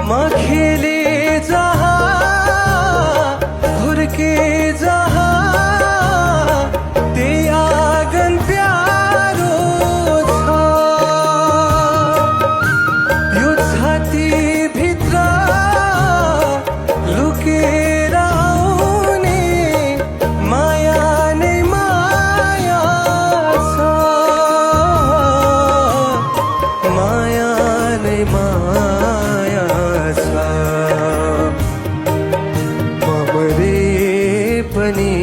म खेले जहाँ हुर्के जहाँ त्यही आँगन प्यारो छ। यो छातीभित्र लुकेर आउने माया नै माया छ। माया नै माया छ। म मरे पनि